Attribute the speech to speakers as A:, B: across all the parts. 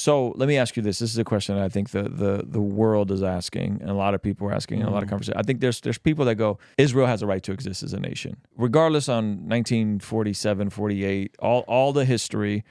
A: So let me ask you this. This is a question that I think the world is asking, and a lot of people are asking in a lot of conversations. I think there's people that go, Israel has a right to exist as a nation. Regardless on 1947, 48, all the history,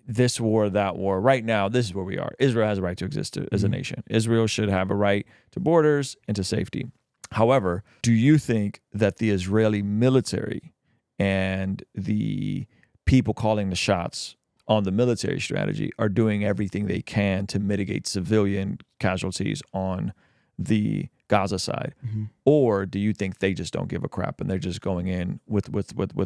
A: this war, that war, right now, this is where we are. Israel has a right to exist as a nation. Israel should have a right to borders and to safety. However, do you think that the Israeli military and the people calling the shots on the military strategy are doing everything they can to mitigate civilian casualties on the Gaza side? Or do you think they just don't give a crap and they're just going in with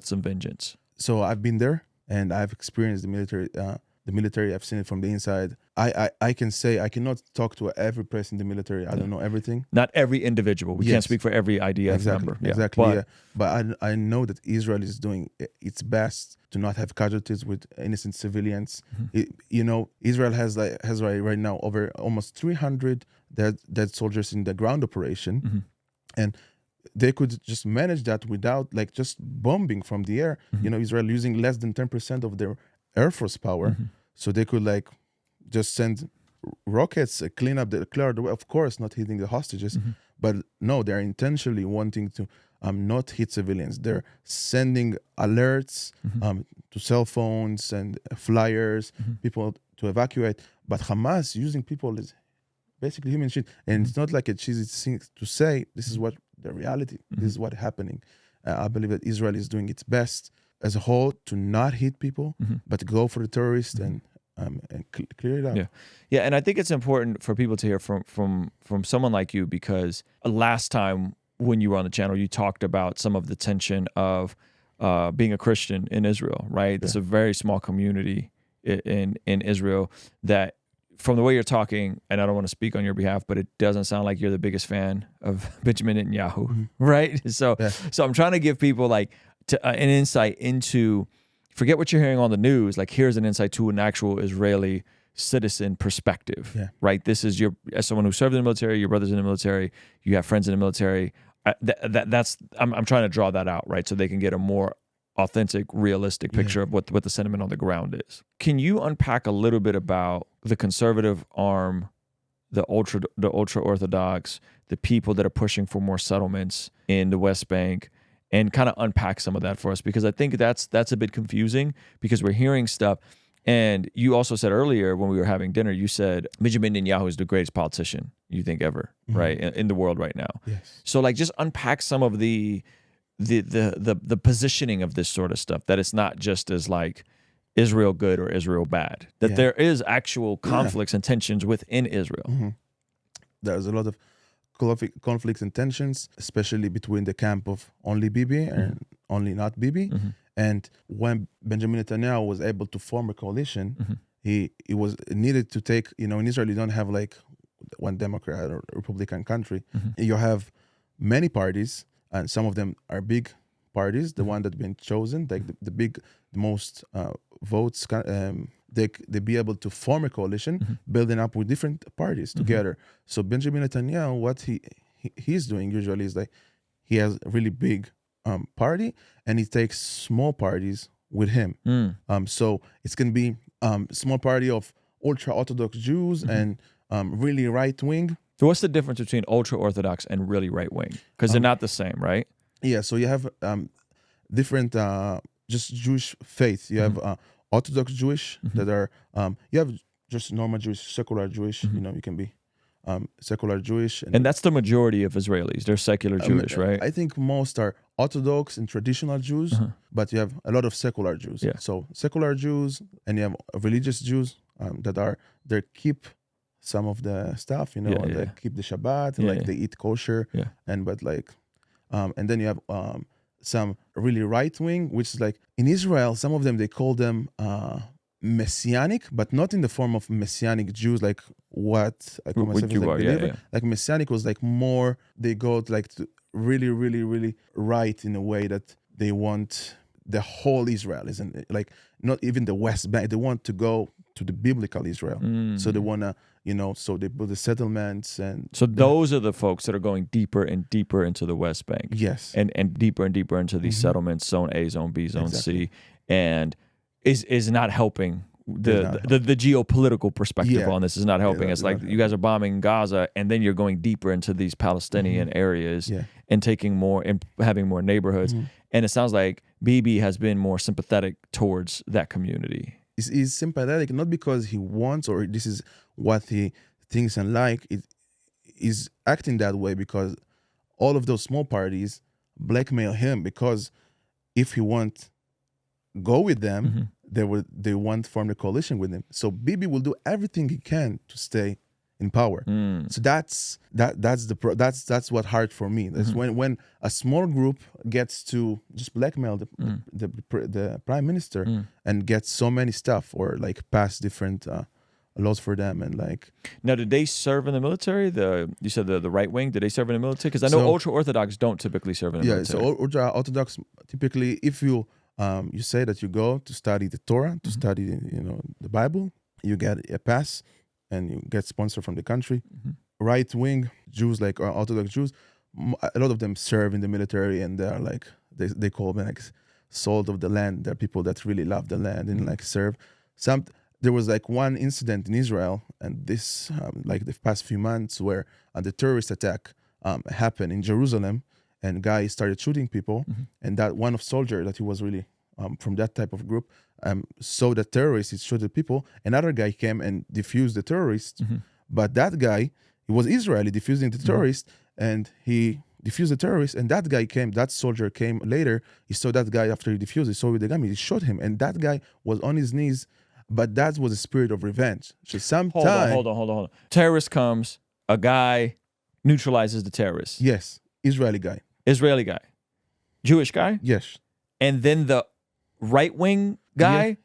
A: some vengeance?
B: So I've been there and I've experienced the military. I've seen it from the inside. I can say I cannot talk to every person in the military. I don't know everything.
A: Not every individual. We can't speak for every IDF member.
B: Exactly. But I know that Israel is doing its best to not have casualties with innocent civilians. Israel has right now over almost 300 dead soldiers in the ground operation, and they could just manage that without just bombing from the air. Israel using less than 10% of their Air Force power, so they could just send rockets, clear the way. Of course, not hitting the hostages, but no, they're intentionally wanting to not hit civilians. They're sending alerts to cell phones and flyers, people to evacuate. But Hamas using people is basically human shit, and it's not like a cheesy thing to say. This is what the reality. This is what's happening. I believe that Israel is doing its best as a whole to not hit people, but go for the terrorists and clear it up.
A: Yeah, and I think it's important for people to hear from someone like you, because last time when you were on the channel, you talked about some of the tension of being a Christian in Israel, right? It's a very small community in Israel that, from the way you're talking, and I don't want to speak on your behalf, but it doesn't sound like you're the biggest fan of Benjamin Netanyahu, right? So I'm trying to give people an insight into, forget what you're hearing on the news, here's an insight to an actual Israeli citizen perspective, right? This is as someone who served in the military, your brother's in the military, you have friends in the military. I'm trying to draw that out, right? So they can get a more authentic, realistic picture of what the sentiment on the ground is. Can you unpack a little bit about the conservative arm, the ultra orthodox, the people that are pushing for more settlements in the West Bank, and kind of unpack some of that for us? Because I think that's a bit confusing, because we're hearing stuff. And you also said earlier when we were having dinner, you said Benjamin Netanyahu is the greatest politician you think ever, right, in the world right now.
B: Yes.
A: So just unpack some of the positioning of this sort of stuff, that it's not just as Israel good or Israel bad, that there is actual conflicts and tensions within Israel.
B: There's a lot of conflicts and tensions, especially between the camp of only Bibi and only not Bibi. And when Benjamin Netanyahu was able to form a coalition, he was needed to take, in Israel you don't have one Democrat or Republican country. You have many parties, and some of them are big parties. The one that's been chosen, the most votes, they be able to form a coalition, building up with different parties together. So Benjamin Netanyahu, what he's doing usually is he has a really big party, and he takes small parties with him. So it's going to be small party of ultra-Orthodox Jews and really right-wing.
A: So what's the difference between ultra-Orthodox and really right-wing? Because they're not the same, right?
B: Yeah, so you have different just Jewish faith. You have Orthodox Jewish that are, you have just normal Jewish, secular Jewish, you can be secular Jewish.
A: And that's the majority of Israelis. They're secular Jewish, right?
B: I think most are Orthodox and traditional Jews, but you have a lot of secular Jews.
A: Yeah.
B: So secular Jews, and you have religious Jews they keep some of the stuff, they keep the Shabbat, and they eat kosher, and then you have some really right wing, which is in Israel, some of them they call them Messianic, but not in the form of Messianic Jews, like what I call myself as a believer. Like Messianic was more, they go to really, really, really right in a way that they want the whole Israel, isn't not even the West Bank. They want to go to the biblical Israel. So they want to, so they build the settlements. And
A: so those are the folks that are going deeper and deeper into the West Bank.
B: Yes.
A: And deeper into these settlements, Zone A, Zone B, Zone C, and is not helping the geopolitical perspective on this is not helping. It's like you guys are bombing Gaza, and then you're going deeper into these Palestinian areas and taking more and having more neighborhoods. And it sounds like Bibi has been more sympathetic towards that community.
B: He's sympathetic not because he wants or this is what he thinks and like. He's acting that way because all of those small parties blackmail him, because if he won't go with them, they won't form a coalition with him. So Bibi will do everything he can to stay in power. So that's what hard for me. That's when a small group gets to just blackmail the prime minister and get so many stuff or like pass different laws for them. And like,
A: now, did they serve in the military? You said the right wing. Did they serve in the military? Because I know ultra orthodox don't typically serve in the military.
B: So ultra orthodox typically, if you say that you go to study the Torah, to study the Bible, you get a pass and you get sponsored from the country. Right wing Jews, like Orthodox Jews, a lot of them serve in the military, and they're like they call them like salt of the land. They're people that really love the land and like serve. There was like one incident in Israel, and this like the past few months, where the terrorist attack happened in Jerusalem, and guy started shooting people, and that one of soldier that he was really from that type of group saw the terrorists, he shot the people. Another guy came and defused the terrorists, but that guy, he was Israeli defusing the terrorist, and he defused the terrorist, and that soldier came later. He saw that guy after he defused, he saw with the gun, he shot him, and that guy was on his knees. But that was a spirit of revenge. So
A: hold on. Terrorist comes, a guy neutralizes the terrorist.
B: Yes, Israeli guy,
A: Jewish guy.
B: Yes,
A: and then the right wing guy,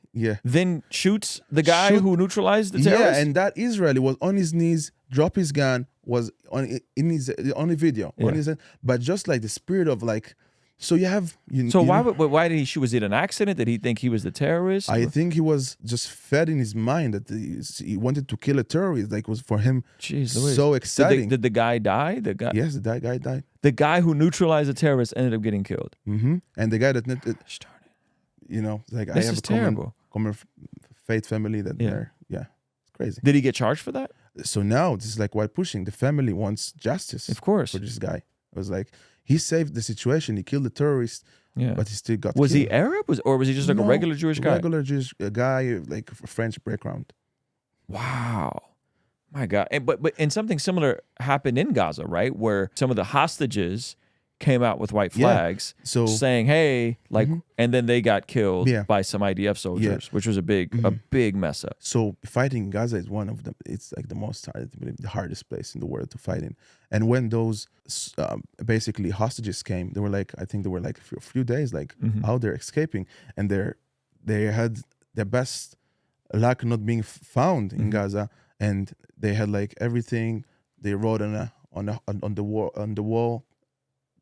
A: then shoots the guy who neutralized the terrorist.
B: Yeah, and that Israeli was on his knees, dropped his gun, was on the video, but just like the spirit of like. So you have.
A: Why did he shoot? Was it an accident? Did he think he was the terrorist?
B: I think he was just fed in his mind that he wanted to kill a terrorist. Like, it was for him so exciting.
A: Did the guy die?
B: Yes, the guy died.
A: The guy who neutralized the terrorist ended up getting killed.
B: And the guy that like
A: this I have a
B: common faith family that they're it's crazy.
A: Did he get charged for that?
B: So now this is like why pushing. The family wants justice,
A: of course, for
B: this guy. It was like, he saved the situation. He killed the terrorist, but he still got killed.
A: Was he Arab? Or was he just like a regular Jewish guy?
B: Regular Jewish guy, like French background.
A: Wow. My God. And something similar happened in Gaza, right? Where some of the hostages came out with white flags saying, hey, like, and then they got killed by some IDF soldiers, which was a big mess up.
B: So fighting in Gaza is one of them. It's like the hardest place in the world to fight in. And when those basically hostages came, they were like, I think they were like a few days, like out there escaping, and they had their best luck not being found in Gaza, and they had like everything. They wrote on the wall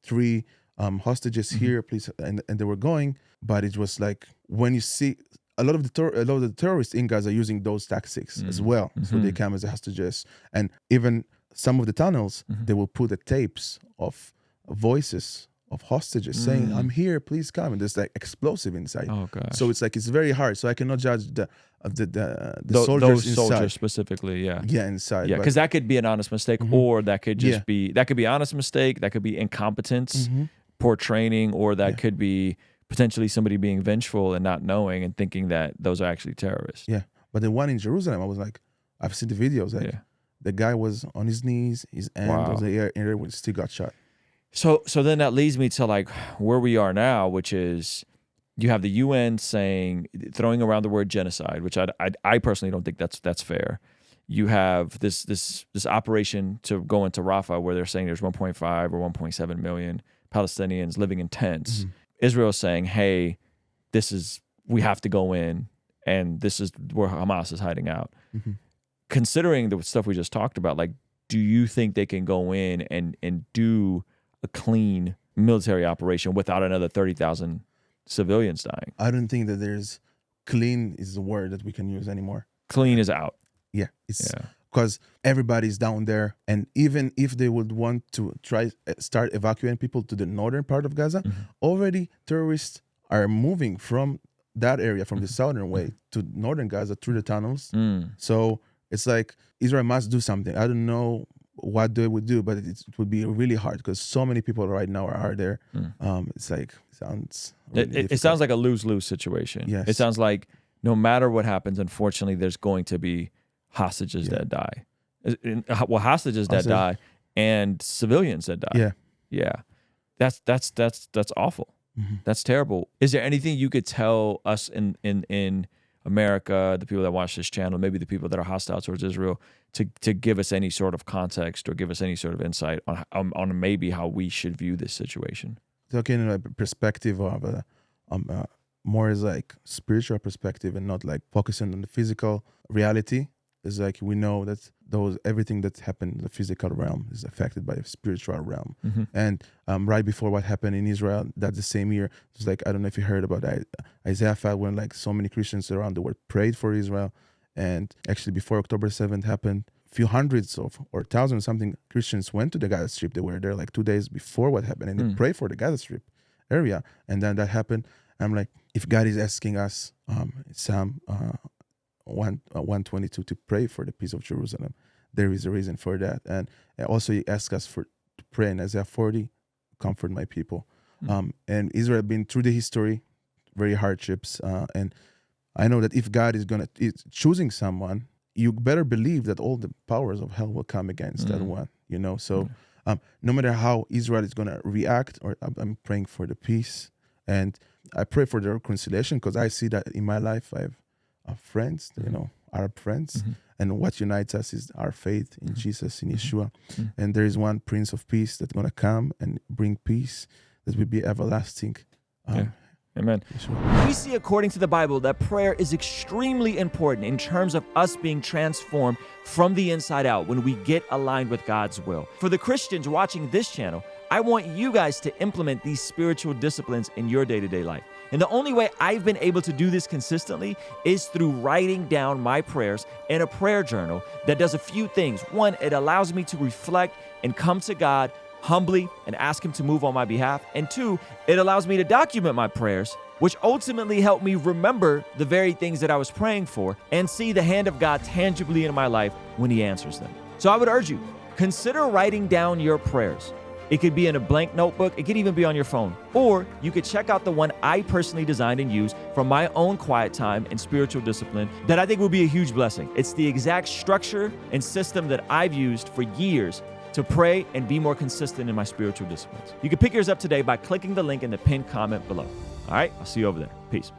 B: 3 hostages here, please, and they were going. But it was like, when you see a lot of the terrorists in Gaza using those tactics as well, so they come as hostages, and even some of the tunnels they will put the tapes of voices of hostages saying, "I'm here, please come," and there's like explosive inside.
A: Oh gosh!
B: So it's like, it's very hard. So I cannot judge the soldiers
A: those
B: inside.
A: Soldiers specifically,
B: inside.
A: Because that could be an honest mistake, or that could just be honest mistake. That could be incompetence, poor training, or that could be potentially somebody being vengeful and not knowing and thinking that those are actually terrorists.
B: Yeah, but the one in Jerusalem, I was like, I've seen the videos. Like the guy was on his knees, his hand was the air, still got shot.
A: So then that leads me to like where we are now, which is you have the UN throwing around the word genocide, which I personally don't think that's fair. You have this operation to go into Rafah where they're saying there's 1.5 or 1.7 million Palestinians living in tents. Israel is saying, hey, we have to go in, and this is where Hamas is hiding out. Considering the stuff we just talked about, like, do you think they can go in and do a clean military operation without another 30,000 civilians dying?
B: I don't think that there's clean is the word that we can use anymore.
A: Clean is out.
B: Yeah, it's because everybody's down there, and even if they would want to start evacuating people to the northern part of Gaza, already terrorists are moving from that area from the southern way to northern Gaza through the tunnels.
A: Mm.
B: So it's like Israel must do something. I don't know what they would do, but it would be really hard because so many people right now are there. It's like sounds. Really
A: It sounds like a lose-lose situation.
B: Yes.
A: It sounds like no matter what happens, unfortunately, there's going to be hostages that die. Well, hostages that die and civilians that die. Yeah. That's awful. That's terrible. Is there anything you could tell us in America, the people that watch this channel, maybe the people that are hostile towards Israel, to give us any sort of context or give us any sort of insight on maybe how we should view this situation?
B: Talking in a perspective of more as like spiritual perspective and not like focusing on the physical reality. It's like we know that everything that happened in the physical realm is affected by the spiritual realm. And right before what happened in Israel, that the same year, it's like, I don't know if you heard about Isaiah 5, when like so many Christians around the world prayed for Israel. And actually before October 7th happened, few hundreds or thousands something Christians went to the Gaza Strip. They were there like 2 days before what happened, and they prayed for the Gaza Strip area. And then that happened. I'm like, if God is asking us, Psalm 122, to pray for the peace of Jerusalem, there is a reason for that. And also he asks us to pray in Isaiah 40, comfort my people. And Israel been through the history, very hardships. And I know that if God is choosing someone, you better believe that all the powers of hell will come against that one, you know? So no matter how Israel is going to react, or I'm praying for the peace. And I pray for the reconciliation, because I see that in my life. I have friends, you know, Arab friends. And what unites us is our faith in Jesus, in Yeshua. And there is one Prince of Peace that's going to come and bring peace that will be everlasting.
A: Amen.
B: Yeshua.
C: We see, according to the Bible, that prayer is extremely important in terms of us being transformed from the inside out when we get aligned with God's will. For the Christians watching this channel, I want you guys to implement these spiritual disciplines in your day-to-day life. And the only way I've been able to do this consistently is through writing down my prayers in a prayer journal that does a few things. One, it allows me to reflect and come to God humbly and ask him to move on my behalf. And two, it allows me to document my prayers, which ultimately help me remember the very things that I was praying for and see the hand of God tangibly in my life when he answers them. So I would urge you, consider writing down your prayers. It could be in a blank notebook. It could even be on your phone. Or you could check out the one I personally designed and used from my own quiet time and spiritual discipline that I think will be a huge blessing. It's the exact structure and system that I've used for years to pray and be more consistent in my spiritual disciplines. You can pick yours up today by clicking the link in the pinned comment below. All right, I'll see you over there. Peace.